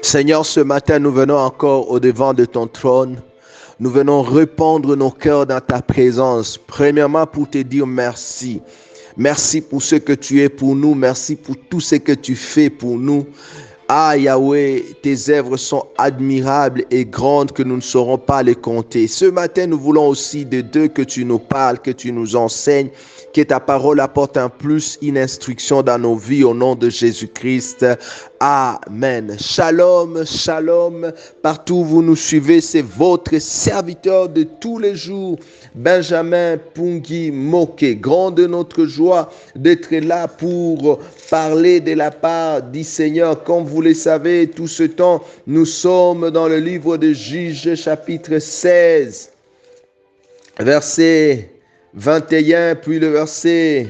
Seigneur, ce matin, nous venons encore au-devant de ton trône. Nous venons répandre nos cœurs dans ta présence. Premièrement, pour te dire merci. Merci pour ce que tu es pour nous. Merci pour tout ce que tu fais pour nous. Ah Yahweh, tes œuvres sont admirables et grandes que nous ne saurons pas les compter. Ce matin, nous voulons aussi de Dieu que tu nous parles, que tu nous enseignes, que ta parole apporte un plus, une instruction dans nos vies au nom de Jésus-Christ. Amen. Shalom, shalom. Partout où vous nous suivez, c'est votre serviteur de tous les jours, Benjamin Pungui Moké. Grande notre joie d'être là pour parler de la part du Seigneur. Comme vous le savez, tout ce temps, nous sommes dans le livre de Juges, chapitre 16, verset 21, puis le verset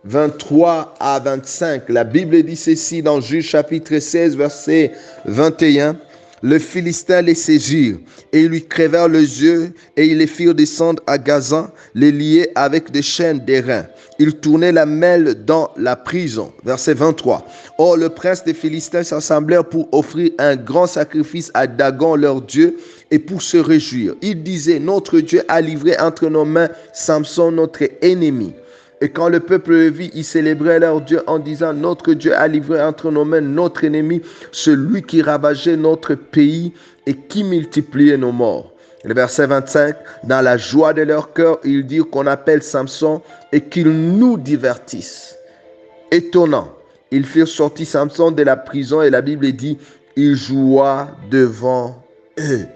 23 à 25. La Bible dit ceci dans Juges chapitre 16, verset 21. Les Philistins les saisirent et ils lui crevèrent les yeux et ils les firent descendre à Gazan, les lier avec des chaînes d'airain. Ils tournaient la mêle dans la prison. Verset 23. Or, le prince des Philistins s'assemblèrent pour offrir un grand sacrifice à Dagon, leur Dieu, et pour se réjouir. Ils disaient, notre Dieu a livré entre nos mains Samson, notre ennemi. Et quand le peuple le vit, ils célébraient leur Dieu en disant, notre Dieu a livré entre nos mains notre ennemi, celui qui ravageait notre pays et qui multipliait nos morts. Le verset 25, dans la joie de leur cœur, ils dirent qu'on appelle Samson et qu'il nous divertisse. Étonnant, ils firent sortir Samson de la prison et la Bible dit, il joua devant eux.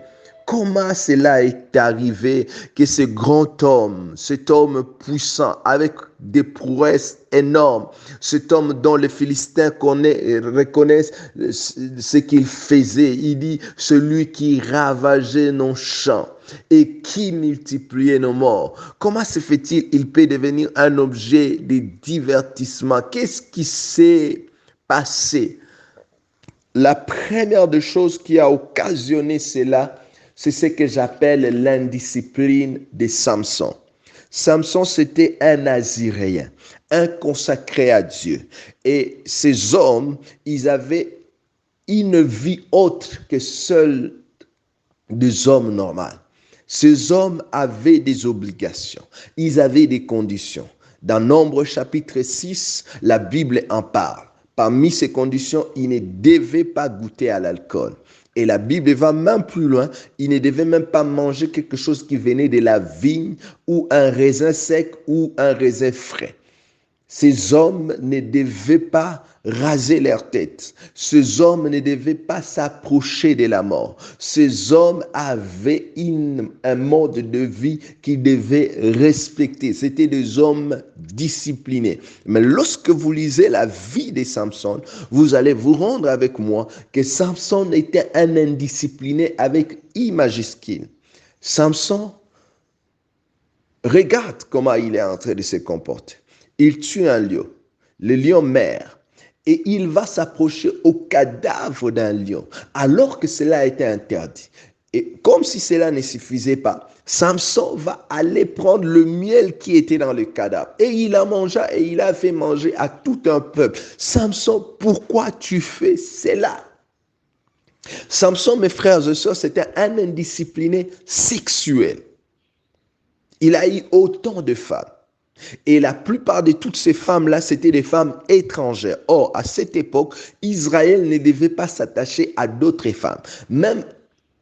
Comment cela est arrivé que ce grand homme, cet homme puissant avec des prouesses énormes, cet homme dont les Philistins reconnaissent ce qu'il faisait, il dit celui qui ravageait nos champs et qui multipliait nos morts. Comment se fait-il qu'il peut devenir un objet de divertissement? Qu'est-ce qui s'est passé? La première des choses qui a occasionné cela, c'est ce que j'appelle l'indiscipline de Samson. Samson, c'était un Naziréen, un consacré à Dieu. Et ces hommes, ils avaient une vie autre que seuls des hommes normaux. Ces hommes avaient des obligations, ils avaient des conditions. Dans Nombre chapitre 6, la Bible en parle. Parmi ces conditions, ils ne devaient pas goûter à l'alcool. Et la Bible va même plus loin. Il ne devait même pas manger quelque chose qui venait de la vigne ou un raisin sec ou un raisin frais. Ces hommes ne devaient pas raser leur tête. Ces hommes ne devaient pas s'approcher de la mort. Ces hommes avaient un mode de vie qu'ils devaient respecter. C'était des hommes disciplinés. Mais lorsque vous lisez la vie de Samson, vous allez vous rendre avec moi que Samson était un indiscipliné avec I majuscule. Samson, regarde comment il est en train de se comporter. Il tue un lion, le lion meurt, et il va s'approcher au cadavre d'un lion, alors que cela a été interdit. Et comme si cela ne suffisait pas, Samson va aller prendre le miel qui était dans le cadavre. Et il a mangé et il a fait manger à tout un peuple. Samson, pourquoi tu fais cela? Samson, mes frères et sœurs, c'était un indiscipliné sexuel. Il a eu autant de femmes. Et la plupart de toutes ces femmes-là, c'était des femmes étrangères. Or, à cette époque, Israël ne devait pas s'attacher à d'autres femmes. Même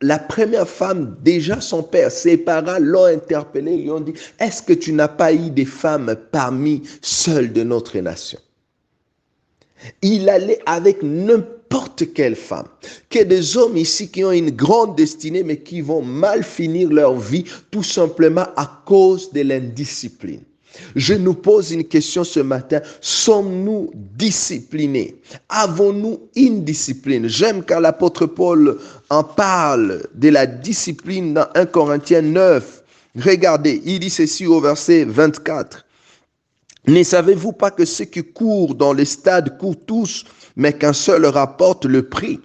la première femme, déjà son père, ses parents l'ont interpellé, lui ont dit, est-ce que tu n'as pas eu des femmes parmi celles de notre nation? Il allait avec n'importe quelle femme. Que des hommes ici qui ont une grande destinée, mais qui vont mal finir leur vie, tout simplement à cause de l'indiscipline. Je nous pose une question ce matin. Sommes-nous disciplinés? Avons-nous une discipline? J'aime quand l'apôtre Paul en parle de la discipline dans 1 Corinthiens 9. Regardez, il dit ceci au verset 24. Ne savez-vous pas que ceux qui courent dans les stades courent tous, mais qu'un seul rapporte le prix?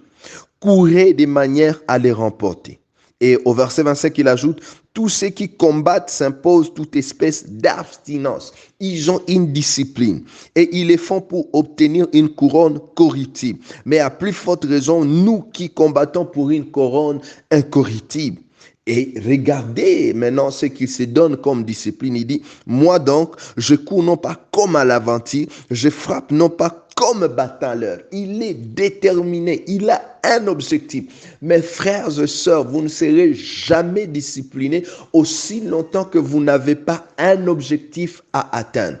Courez de manière à les remporter. Et au verset 25, il ajoute, tous ceux qui combattent s'imposent toute espèce d'abstinence. Ils ont une discipline et ils le font pour obtenir une couronne corruptible. Mais à plus forte raison, nous qui combattons pour une couronne incorruptible. Et regardez maintenant ce qu'il se donne comme discipline. Il dit, moi donc, je cours non pas comme à l'aventure, je frappe non pas comme battant l'heure. Il est déterminé, il a un objectif. Mes frères et sœurs, vous ne serez jamais disciplinés aussi longtemps que vous n'avez pas un objectif à atteindre.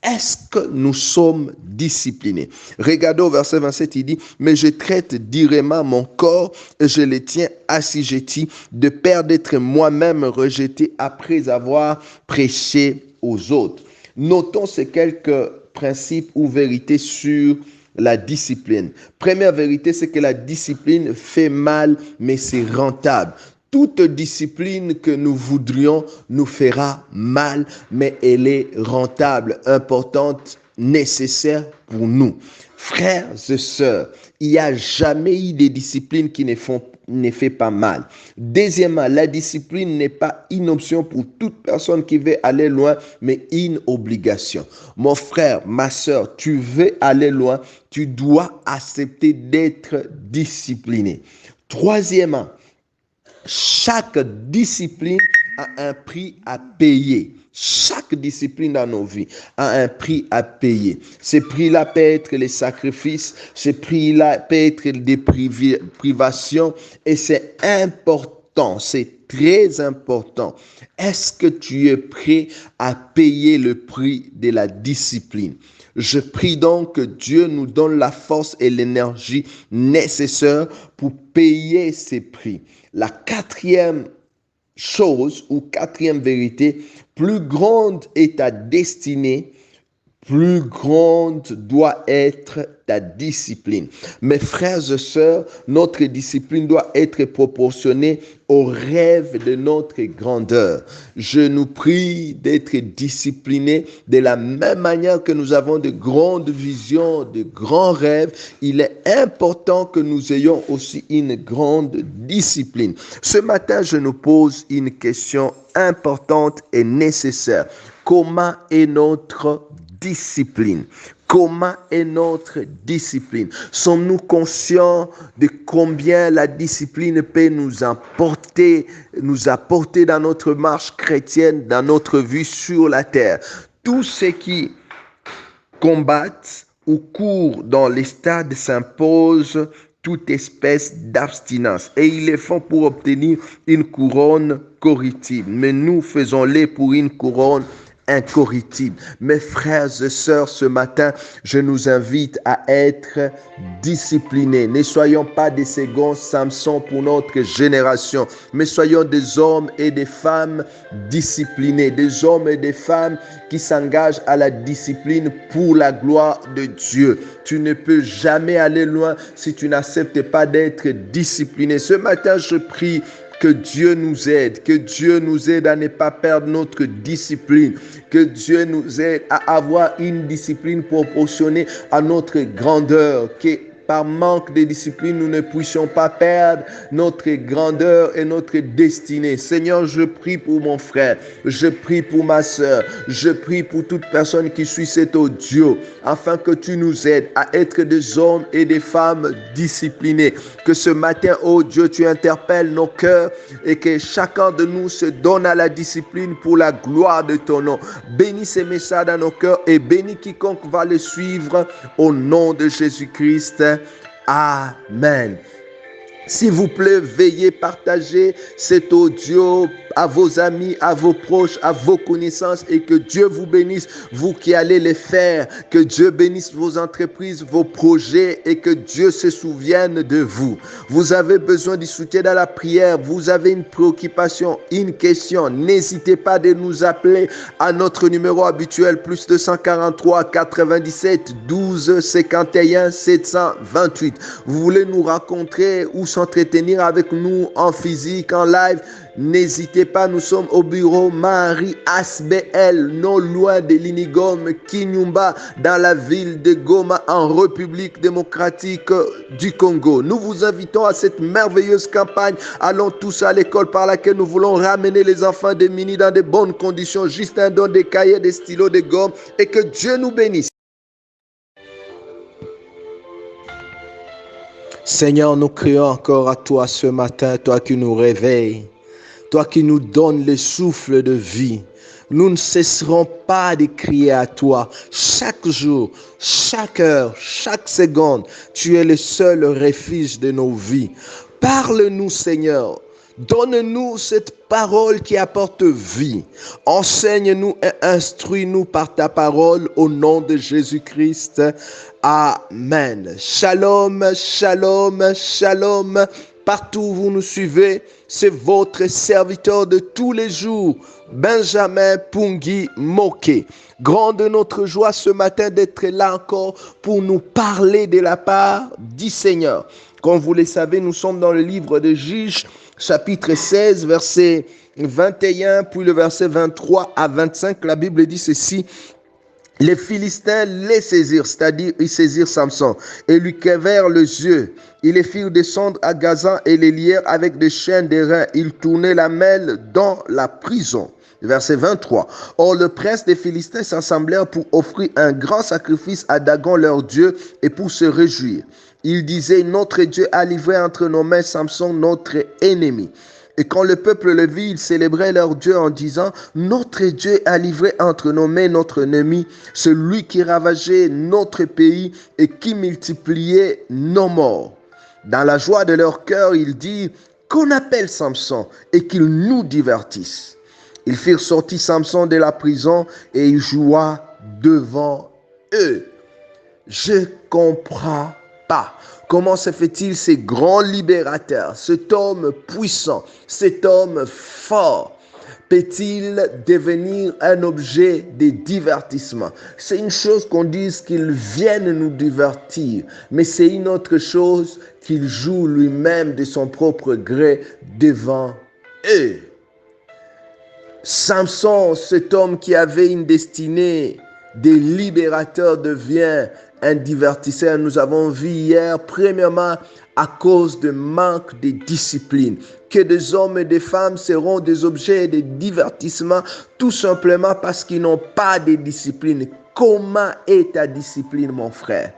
Est-ce que nous sommes disciplinés? Regardez au verset 27, il dit, mais je traite durement mon corps et je le tiens assujetti de peur d'être moi-même rejeté après avoir prêché aux autres. Notons ces quelques principes ou vérités sur la discipline. Première vérité, c'est que la discipline fait mal, mais c'est rentable. Toute discipline que nous voudrions nous fera mal, mais elle est rentable, importante, nécessaire pour nous. Frères et sœurs, il n'y a jamais eu de discipline qui ne fait pas mal. Deuxièmement, la discipline n'est pas une option pour toute personne qui veut aller loin, mais une obligation. Mon frère, ma sœur, tu veux aller loin, tu dois accepter d'être discipliné. Troisièmement, chaque discipline a un prix à payer. Chaque discipline dans nos vies a un prix à payer. Ce prix-là peut être les sacrifices, ce prix-là peut être des privations et c'est important, c'est très important. Est-ce que tu es prêt à payer le prix de la discipline? Je prie donc que Dieu nous donne la force et l'énergie nécessaires pour payer ces prix. La quatrième chose ou quatrième vérité, plus grande est ta destinée, plus grande doit être ta discipline. Mes frères et sœurs, notre discipline doit être proportionnée au rêve de notre grandeur. Je nous prie d'être disciplinés de la même manière que nous avons de grandes visions, de grands rêves. Il est important que nous ayons aussi une grande discipline. Ce matin, je nous pose une question importante et nécessaire. Comment est notre discipline? Comment est notre discipline? Sommes-nous conscients de combien la discipline peut nous apporter dans notre marche chrétienne, dans notre vie sur la terre? Tous ceux qui combattent ou courent dans les stades s'imposent toute espèce d'abstinence et ils le font pour obtenir une couronne corruptible. Mais nous faisons-les pour une couronne incorruptible. Mes frères et sœurs, ce matin, je nous invite à être disciplinés. Ne soyons pas des seconds Samson pour notre génération, mais soyons des hommes et des femmes disciplinés, des hommes et des femmes qui s'engagent à la discipline pour la gloire de Dieu. Tu ne peux jamais aller loin si tu n'acceptes pas d'être discipliné. Ce matin, je prie que Dieu nous aide, que Dieu nous aide à ne pas perdre notre discipline, que Dieu nous aide à avoir une discipline proportionnée à notre grandeur, que par manque de discipline, nous ne puissions pas perdre notre grandeur et notre destinée. Seigneur, je prie pour mon frère, je prie pour ma sœur, je prie pour toute personne qui suit cet audio, afin que tu nous aides à être des hommes et des femmes disciplinés. Que ce matin, oh Dieu, tu interpelles nos cœurs et que chacun de nous se donne à la discipline pour la gloire de ton nom. Bénis ces messages dans nos cœurs et bénis quiconque va les suivre au nom de Jésus-Christ. Amen. S'il vous plaît, veuillez partager cet audio à vos amis, à vos proches, à vos connaissances et que Dieu vous bénisse, vous qui allez les faire. Que Dieu bénisse vos entreprises, vos projets et que Dieu se souvienne de vous. Vous avez besoin du soutien dans la prière, vous avez une préoccupation, une question, n'hésitez pas de nous appeler à notre numéro habituel plus 243 97 12 51 728. Vous voulez nous rencontrer où s'entretenir avec nous en physique, en live, n'hésitez pas, nous sommes au bureau Marie Asbel, non loin de Linigom, Kinyumba, dans la ville de Goma, en République démocratique du Congo. Nous vous invitons à cette merveilleuse campagne. Allons tous à l'école par laquelle nous voulons ramener les enfants de Mini dans de bonnes conditions, juste un don de cahiers, des stylos, de gomme, et que Dieu nous bénisse. Seigneur, nous crions encore à toi ce matin, toi qui nous réveilles, toi qui nous donnes le souffle de vie. Nous ne cesserons pas de crier à toi chaque jour, chaque heure, chaque seconde. Tu es le seul refuge de nos vies. Parle-nous, Seigneur. Donne-nous cette parole qui apporte vie. Enseigne-nous et instruis-nous par ta parole au nom de Jésus-Christ. Amen. Shalom, shalom, shalom. Partout où vous nous suivez, c'est votre serviteur de tous les jours, Benjamin Pungui Moké. Grande notre joie ce matin d'être là encore pour nous parler de la part du Seigneur. Comme vous le savez, nous sommes dans le livre de Juges, chapitre 16, verset 21, puis le verset 23 à 25. La Bible dit ceci. Les Philistins les saisirent, c'est-à-dire ils saisirent Samson et lui crevèrent les yeux. Ils les firent descendre à Gaza et les lièrent avec des chaînes d'airain. Ils tournaient la mêle dans la prison. Verset 23. Or, le prince des Philistins s'assemblèrent pour offrir un grand sacrifice à Dagon leur Dieu et pour se réjouir. Ils disaient, notre Dieu a livré entre nos mains Samson, notre ennemi. Et quand le peuple le vit, ils célébraient leur Dieu en disant, notre Dieu a livré entre nos mains notre ennemi, celui qui ravageait notre pays et qui multipliait nos morts. Dans la joie de leur cœur, ils dirent, qu'on appelle Samson et qu'il nous divertisse. Ils firent sortir Samson de la prison et il joua devant eux. Je comprends pas. Comment se fait-il ce grand libérateur, cet homme puissant, cet homme fort, peut-il devenir un objet de divertissement? C'est une chose qu'on dise qu'il vienne nous divertir, mais c'est une autre chose qu'il joue lui-même de son propre gré devant eux. Samson, cet homme qui avait une destinée de libérateur, devient un divertisseur. Nous avons vu hier, premièrement, à cause de manque de discipline, que des hommes et des femmes seront des objets de divertissement tout simplement parce qu'ils n'ont pas de discipline. Comment est ta discipline, mon frère?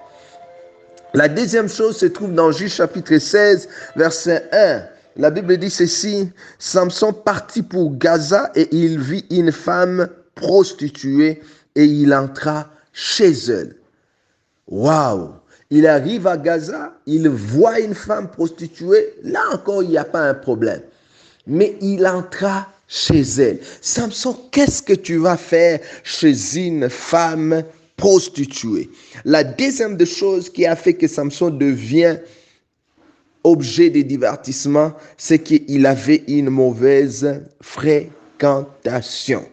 La deuxième chose se trouve dans Juges chapitre 16, verset 1. La Bible dit ceci, Samson partit pour Gaza et il vit une femme prostituée et il entra chez elle. Waouh! Il arrive à Gaza, il voit une femme prostituée, là encore il n'y a pas un problème. Mais il entra chez elle. Samson, qu'est-ce que tu vas faire chez une femme prostituée? La deuxième des choses qui a fait que Samson devient objet de divertissement, c'est qu'il avait une mauvaise fréquentation.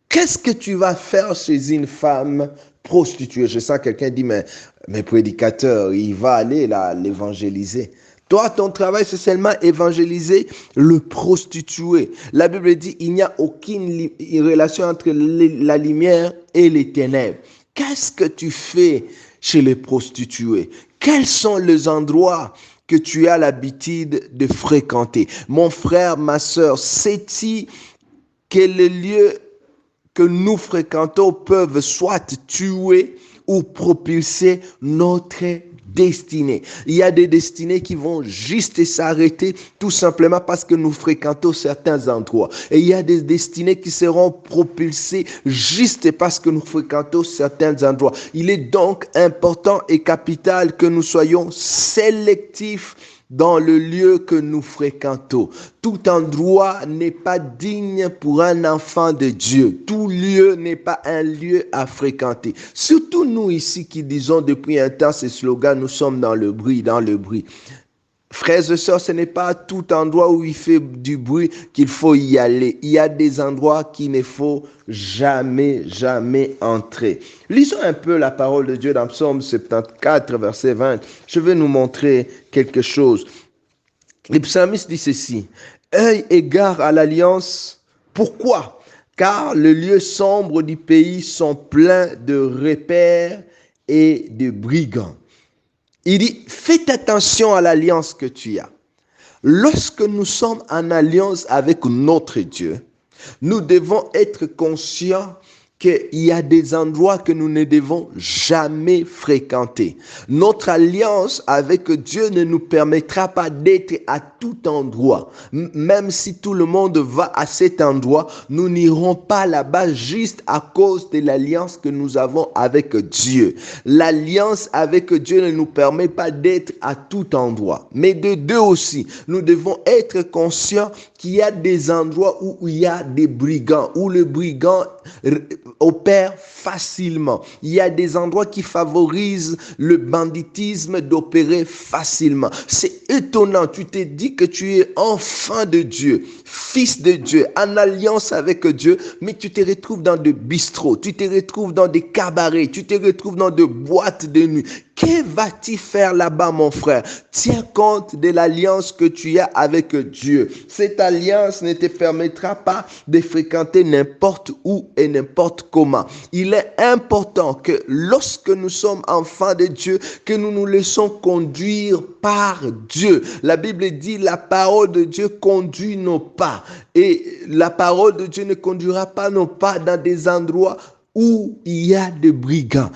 Qu'est-ce que tu vas faire chez une femme prostituée? Je sens quelqu'un dit, mais prédicateur, il va aller là l'évangéliser. Toi, ton travail, c'est seulement évangéliser le prostitué. La Bible dit, il n'y a aucune relation entre la lumière et les ténèbres. Qu'est-ce que tu fais chez les prostituées? Quels sont les endroits que tu as l'habitude de fréquenter? Mon frère, ma soeur, sais-tu que les lieux que nous fréquentons peuvent soit tuer ou propulser notre destinée? Il y a des destinées qui vont juste s'arrêter tout simplement parce que nous fréquentons certains endroits. Et il y a des destinées qui seront propulsées juste parce que nous fréquentons certains endroits. Il est donc important et capital que nous soyons sélectifs dans le lieu que nous fréquentons. Tout endroit n'est pas digne pour un enfant de Dieu. Tout lieu n'est pas un lieu à fréquenter. Surtout nous ici qui disons depuis un temps ce slogan, nous sommes dans le bruit, dans le bruit. Frères et sœurs, ce n'est pas tout endroit où il fait du bruit qu'il faut y aller. Il y a des endroits qu'il ne faut jamais entrer. Lisons un peu la parole de Dieu dans Psaume 74, verset 20. Je vais nous montrer quelque chose. Le psalmiste dit ceci: œil égard à l'alliance. Pourquoi? Car les lieux sombres du pays sont pleins de repères et de brigands. Il dit, faites attention à l'alliance que tu as. Lorsque nous sommes en alliance avec notre Dieu, nous devons être conscients qu'il y a des endroits que nous ne devons jamais fréquenter. Notre alliance avec Dieu ne nous permettra pas d'être à tout endroit. Même si tout le monde va à cet endroit, nous n'irons pas là-bas juste à cause de l'alliance que nous avons avec Dieu. L'alliance avec Dieu ne nous permet pas d'être à tout endroit. Mais de deux aussi, nous devons être conscients qu'il y a des endroits où il y a des brigands, où le brigand opère facilement. Il y a des endroits qui favorisent le banditisme d'opérer facilement. C'est étonnant, tu te dis que tu es enfant de Dieu, fils de Dieu, en alliance avec Dieu, mais tu te retrouves dans des bistrots, tu te retrouves dans des cabarets, tu te retrouves dans des boîtes de nuit. Que vas-tu faire là-bas, mon frère? Tiens compte de l'alliance que tu as avec Dieu. Cette alliance ne te permettra pas de fréquenter n'importe où et n'importe comment. Il est important que lorsque nous sommes enfants de Dieu, que nous nous laissons conduire par Dieu. La Bible dit, la parole de Dieu conduit nos pas. Et la parole de Dieu ne conduira pas nos pas dans des endroits où il y a des brigands.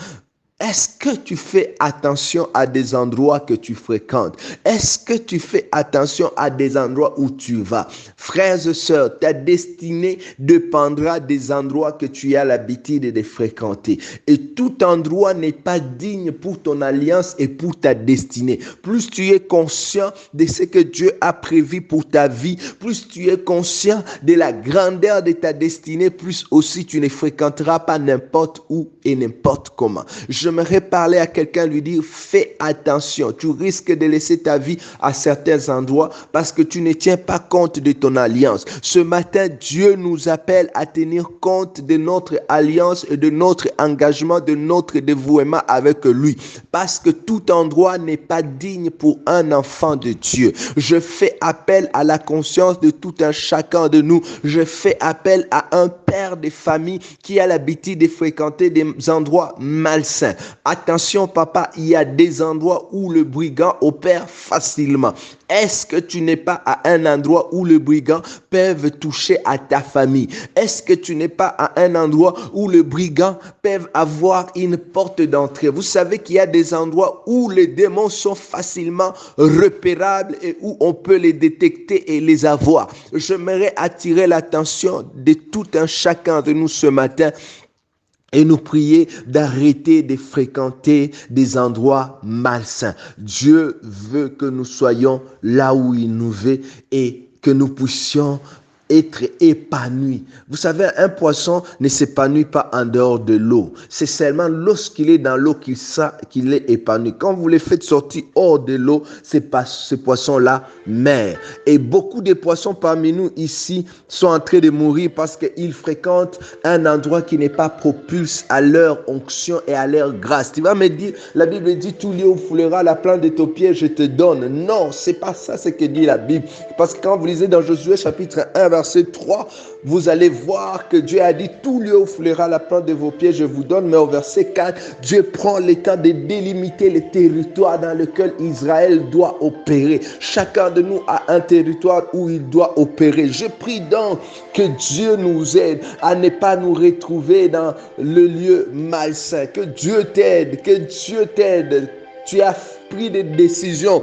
Est-ce que tu fais attention à des endroits que tu fréquentes? Est-ce que tu fais attention à des endroits où tu vas? Frères et sœurs, ta destinée dépendra des endroits que tu as l'habitude de fréquenter. Et tout endroit n'est pas digne pour ton alliance et pour ta destinée. Plus tu es conscient de ce que Dieu a prévu pour ta vie, plus tu es conscient de la grandeur de ta destinée, plus aussi tu ne fréquenteras pas n'importe où et n'importe comment. J'aimerais parler à quelqu'un, lui dire, fais attention, tu risques de laisser ta vie à certains endroits parce que tu ne tiens pas compte de ton alliance. Ce matin, Dieu nous appelle à tenir compte de notre alliance et de notre engagement, de notre dévouement avec lui. Parce que tout endroit n'est pas digne pour un enfant de Dieu. Je fais appel à la conscience de tout un chacun de nous. Je fais appel à un père de famille qui a l'habitude de fréquenter des endroits malsains. Attention papa, il y a des endroits où le brigand opère facilement. Est-ce que tu n'es pas à un endroit où le brigand peuvent toucher à ta famille? Est-ce que tu n'es pas à un endroit où le brigand peuvent avoir une porte d'entrée? Vous savez qu'il y a des endroits où les démons sont facilement repérables et où on peut les détecter et les avoir. J'aimerais attirer l'attention de tout un chacun de nous ce matin et nous prier d'arrêter de fréquenter des endroits malsains. Dieu veut que nous soyons là où il nous veut et que nous puissions être épanoui. Vous savez, un poisson ne s'épanouit pas en dehors de l'eau. C'est seulement lorsqu'il est dans l'eau qu'il sait qu'il est épanoui. Quand vous les faites sortir hors de l'eau, ce poisson-là meurt. Et beaucoup de poissons parmi nous ici sont en train de mourir parce qu'ils fréquentent un endroit qui n'est pas propulse à leur onction et à leur grâce. Tu vas me dire, la Bible dit, tout lieu où foulera la plante de tes pieds, je te donne. Non, c'est pas ça ce que dit la Bible. Parce que quand vous lisez dans Josué chapitre 1, verset 3, vous allez voir que Dieu a dit, tout lieu où foulera la plante de vos pieds, je vous donne. Mais au verset 4, Dieu prend le temps de délimiter les territoires dans lesquels Israël doit opérer. Chacun de nous a un territoire où il doit opérer. Je prie donc que Dieu nous aide à ne pas nous retrouver dans le lieu malsain. Que Dieu t'aide, que Dieu t'aide. Tu as pris des décisions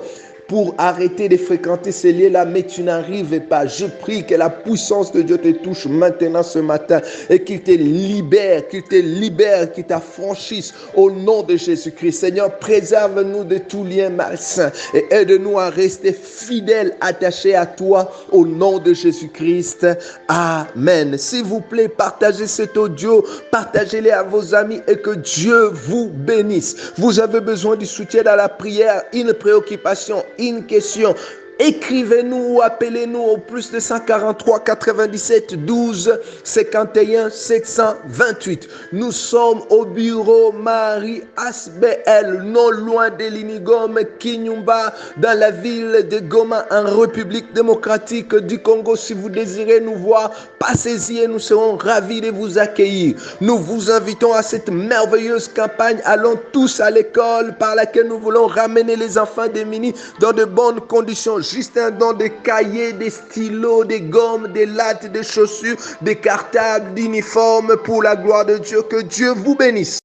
pour arrêter de fréquenter ces lieux-là, mais tu n'arrives pas. Je prie que la puissance de Dieu te touche maintenant ce matin et qu'il te libère, qu'il t'affranchisse au nom de Jésus-Christ. Seigneur, préserve-nous de tout lien malsain et aide-nous à rester fidèles, attachés à toi au nom de Jésus-Christ. Amen. S'il vous plaît, partagez cet audio, partagez-les à vos amis et que Dieu vous bénisse. Vous avez besoin du soutien dans la prière, une préoccupation, une question. Écrivez-nous ou appelez-nous au plus de 143 97 12 51 728. Nous sommes au bureau Marie Asbel, non loin de l'Inigome, Kinyumba, dans la ville de Goma, en République démocratique du Congo. Si vous désirez nous voir, passez-y et nous serons ravis de vous accueillir. Nous vous invitons à cette merveilleuse campagne. Allons tous à l'école par laquelle nous voulons ramener les enfants démunis dans de bonnes conditions. Juste un don de cahiers, des stylos, des gommes, des lattes, des chaussures, des cartables, d'uniformes pour la gloire de Dieu. Que Dieu vous bénisse.